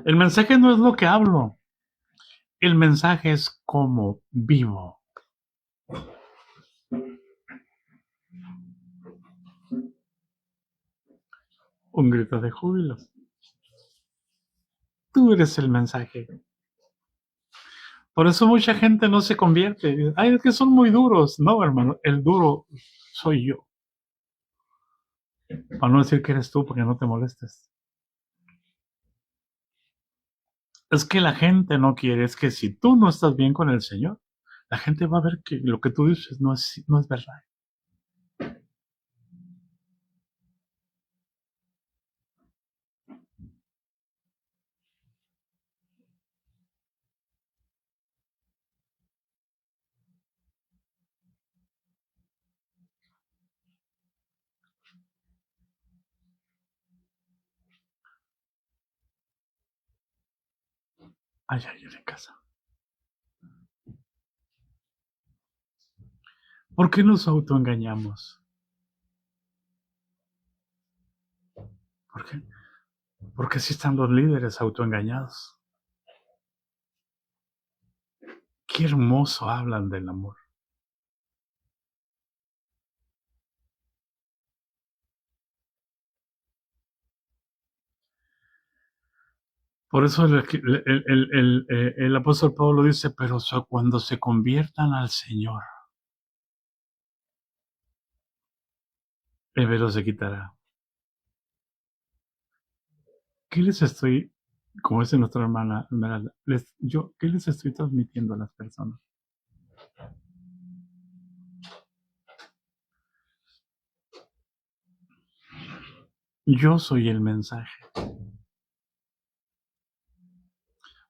El mensaje no es lo que hablo, el mensaje es cómo vivo. Un grito de júbilo. Tú eres el mensaje. Por eso mucha gente no se convierte. Ay, es que son muy duros. No, hermano, el duro soy yo. Para no decir que eres tú, porque no te molestes. Es que la gente no quiere, es que si tú no estás bien con el Señor, la gente va a ver que lo que tú dices no es verdad. Ay, ay, en casa. ¿Por qué nos autoengañamos? ¿Por qué? Porque así están los líderes autoengañados. Qué hermoso hablan del amor. Por eso el apóstol Pablo dice, pero cuando se conviertan al Señor, el velo se quitará. ¿Qué les estoy, como dice nuestra hermana Esmeralda, qué les estoy transmitiendo a las personas? Yo soy el mensaje.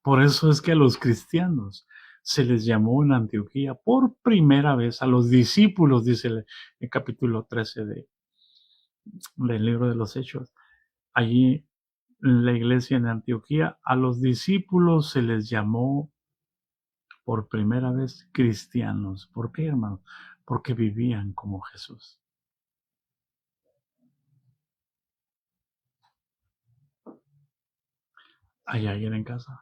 Por eso es que a los cristianos se les llamó en Antioquía por primera vez, a los discípulos, dice el capítulo 13 del libro de los Hechos. Allí en la iglesia en Antioquía, a los discípulos se les llamó por primera vez cristianos. ¿Por qué, hermano? Porque vivían como Jesús. ¿Hay alguien en casa?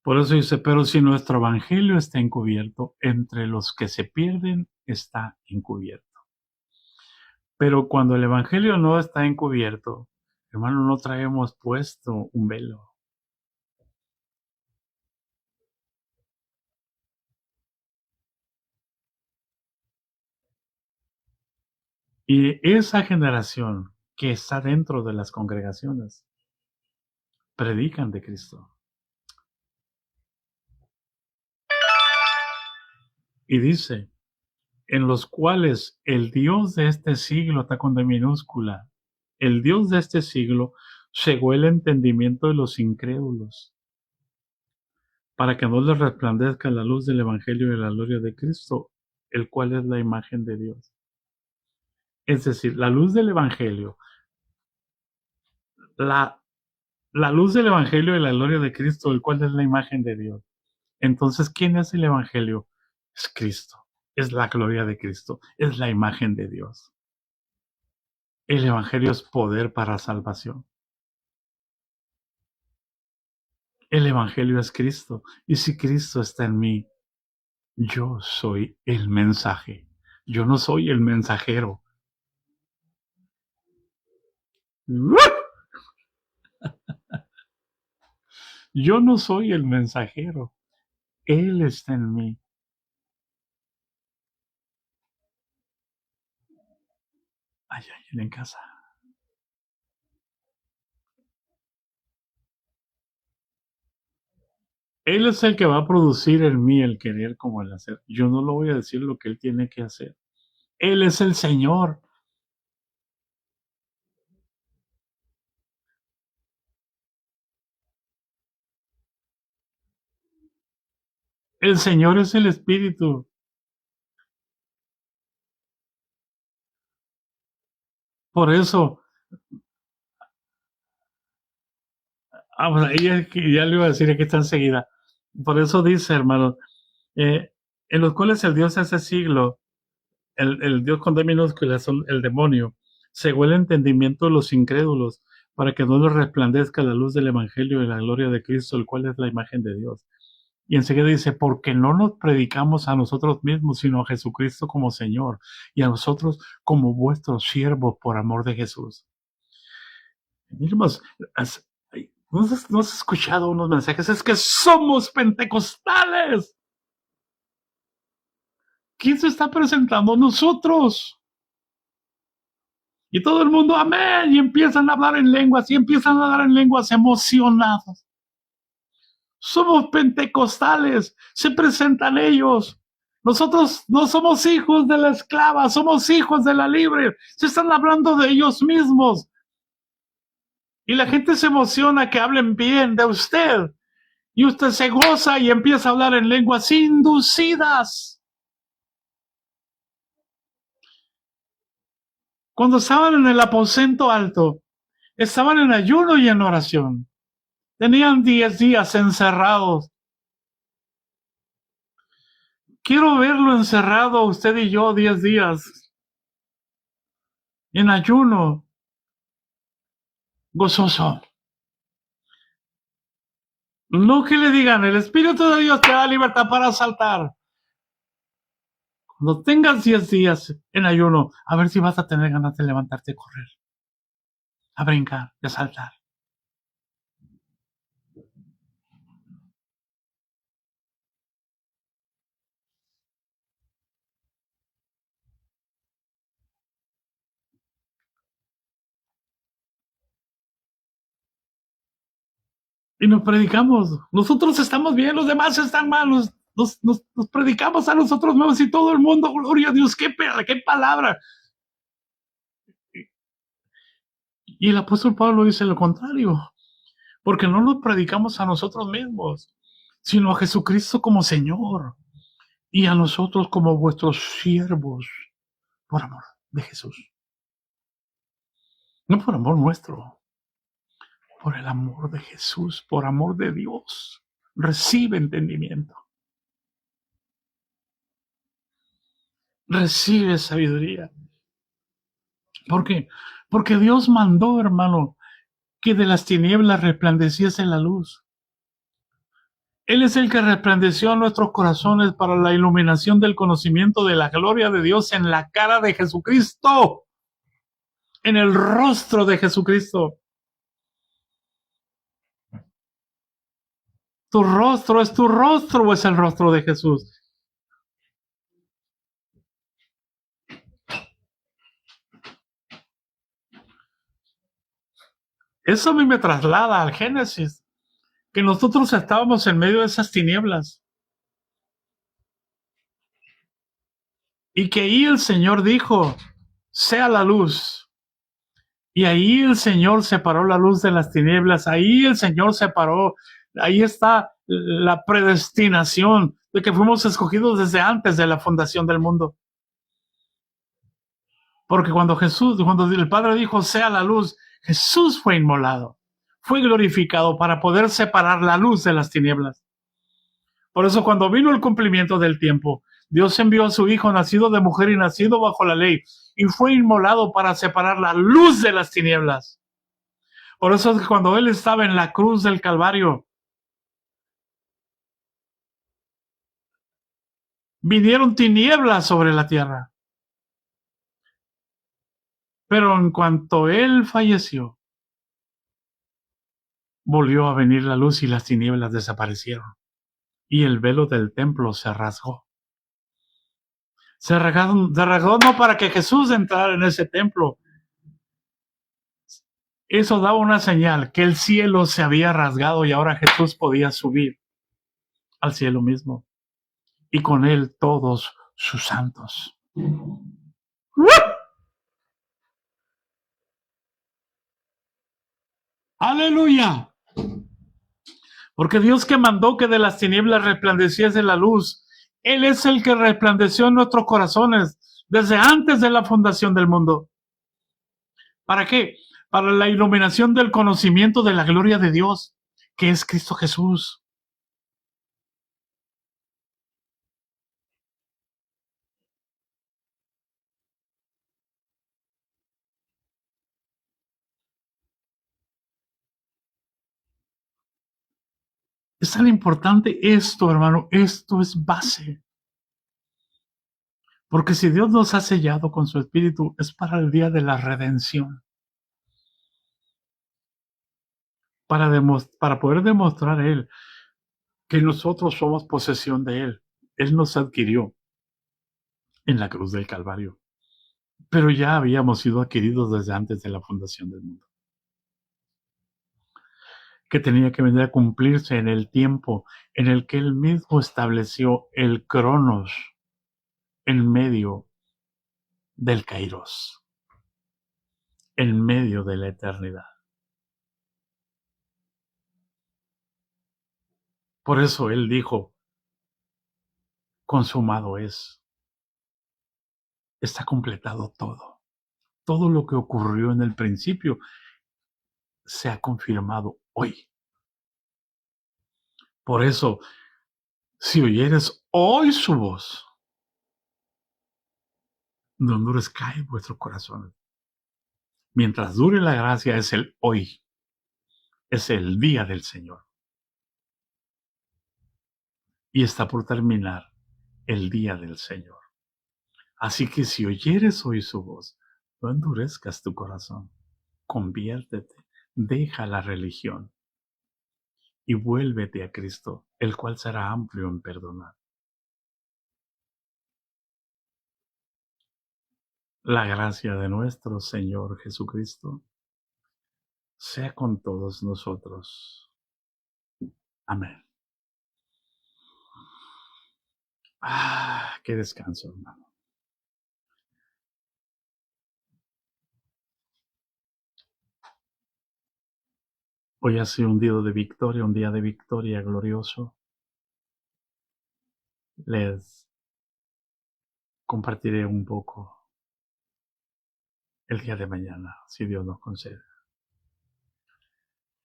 Por eso dice, pero si nuestro evangelio está encubierto, entre los que se pierden está encubierto. Pero cuando el evangelio no está encubierto, hermano, no traemos puesto un velo. Y esa generación que está dentro de las congregaciones predican de Cristo. Y dice, en los cuales el Dios de este siglo, está con D minúscula, el Dios de este siglo cegó el entendimiento de los incrédulos, para que no les resplandezca la luz del Evangelio de la gloria de Cristo, el cual es la imagen de Dios. Es decir, la luz del Evangelio, la, la luz del Evangelio de la gloria de Cristo, el cual es la imagen de Dios. Entonces, ¿quién es el Evangelio? Es Cristo, es la gloria de Cristo, es la imagen de Dios. El Evangelio es poder para salvación. El Evangelio es Cristo. Y si Cristo está en mí, yo soy el mensaje. Yo no soy el mensajero. Yo no soy el mensajero. Él está en mí. Hay alguien en casa. Él es el que va a producir en mí el querer como el hacer. Yo no lo voy a decir lo que Él tiene que hacer. Él es el Señor. El Señor es el Espíritu. Por eso, pues ya le iba a decir, aquí está enseguida. Por eso dice, hermano, en los cuales el Dios de ese siglo, el Dios con D minúscula, son el demonio, cegó el entendimiento de los incrédulos, para que no les resplandezca la luz del Evangelio y la gloria de Cristo, el cual es la imagen de Dios. Y enseguida dice, porque no nos predicamos a nosotros mismos, sino a Jesucristo como Señor, y a nosotros como vuestros siervos por amor de Jesús. Miremos, ¿no has escuchado unos mensajes? Es que somos pentecostales. ¿Quién se está presentando? Nosotros. Y todo el mundo, amén, y empiezan a hablar en lenguas, y empiezan a hablar en lenguas emocionados. Somos pentecostales, se presentan ellos. Nosotros no somos hijos de la esclava, somos hijos de la libre. Se están hablando de ellos mismos. Y la gente se emociona que hablen bien de usted. Y usted se goza y empieza a hablar en lenguas inducidas. Cuando estaban en el aposento alto, estaban en ayuno y en oración. Tenían 10 días encerrados. Quiero verlo encerrado, usted y yo, 10 días. En ayuno. Gozoso. No que le digan, el Espíritu de Dios te da libertad para saltar. Cuando tengas 10 días en ayuno, a ver si vas a tener ganas de levantarte y correr. A brincar, a saltar. Y nos predicamos. Nosotros estamos bien, los demás están mal. Nos predicamos a nosotros mismos y todo el mundo, gloria a Dios, qué palabra. Y el apóstol Pablo dice lo contrario, porque no nos predicamos a nosotros mismos, sino a Jesucristo como Señor y a nosotros como vuestros siervos, por amor de Jesús. No por amor nuestro, por el amor de Jesús, por amor de Dios. Recibe entendimiento. Recibe sabiduría. ¿Por qué? Porque Dios mandó, hermano, que de las tinieblas resplandeciese la luz. Él es el que resplandeció en nuestros corazones para la iluminación del conocimiento de la gloria de Dios en la cara de Jesucristo, en el rostro de Jesucristo. ¿Tu rostro es tu rostro o es el rostro de Jesús? Eso a mí me traslada al Génesis, que nosotros estábamos en medio de esas tinieblas y que ahí el Señor dijo, sea la luz. Y ahí el Señor separó la luz de las tinieblas, ahí el Señor separó, ahí está la predestinación de que fuimos escogidos desde antes de la fundación del mundo. Porque cuando el Padre dijo, sea la luz, Jesús fue inmolado, fue glorificado para poder separar la luz de las tinieblas. Por eso cuando vino el cumplimiento del tiempo, Dios envió a su Hijo nacido de mujer y nacido bajo la ley, y fue inmolado para separar la luz de las tinieblas. Por eso es que cuando Él estaba en la cruz del Calvario, vinieron tinieblas sobre la tierra. Pero en cuanto Él falleció, volvió a venir la luz y las tinieblas desaparecieron. Y el velo del templo se rasgó. Se rasgó no para que Jesús entrara en ese templo. Eso daba una señal que el cielo se había rasgado y ahora Jesús podía subir al cielo mismo. Y con Él todos sus santos. ¡Aleluya! Porque Dios que mandó que de las tinieblas resplandeciese la luz, Él es el que resplandeció en nuestros corazones desde antes de la fundación del mundo. ¿Para qué? Para la iluminación del conocimiento de la gloria de Dios, que es Cristo Jesús. Es tan importante esto, hermano. Esto es base. Porque si Dios nos ha sellado con su Espíritu, es para el día de la redención. Para poder demostrar a Él que nosotros somos posesión de Él. Él nos adquirió en la cruz del Calvario. Pero ya habíamos sido adquiridos desde antes de la fundación del mundo. Que tenía que venir a cumplirse en el tiempo en el que Él mismo estableció el Cronos en medio del Kairos, en medio de la eternidad. Por eso Él dijo, consumado es, está completado todo. Todo lo que ocurrió en el principio se ha confirmado hoy. Por eso, si oyeres hoy su voz, no endurezcáis vuestros corazones. Mientras dure la gracia es el hoy, es el día del Señor. Y está por terminar el día del Señor. Así que si oyeres hoy su voz, no endurezcas tu corazón, conviértete, deja la religión y vuélvete a Cristo, el cual será amplio en perdonar. La gracia de nuestro Señor Jesucristo sea con todos nosotros. Amén. Qué descanso, hermano. Hoy ha sido un día de victoria glorioso. Les compartiré un poco el día de mañana, si Dios nos concede.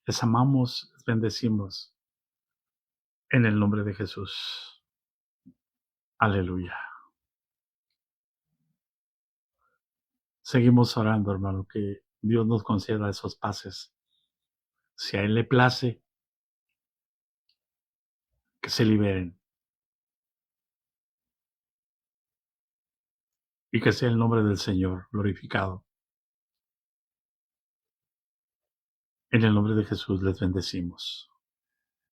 Les amamos, les bendecimos en el nombre de Jesús. Aleluya. Seguimos orando, hermano, que Dios nos conceda esos pases. Si a Él le place, que se liberen. Y que sea el nombre del Señor glorificado. En el nombre de Jesús les bendecimos.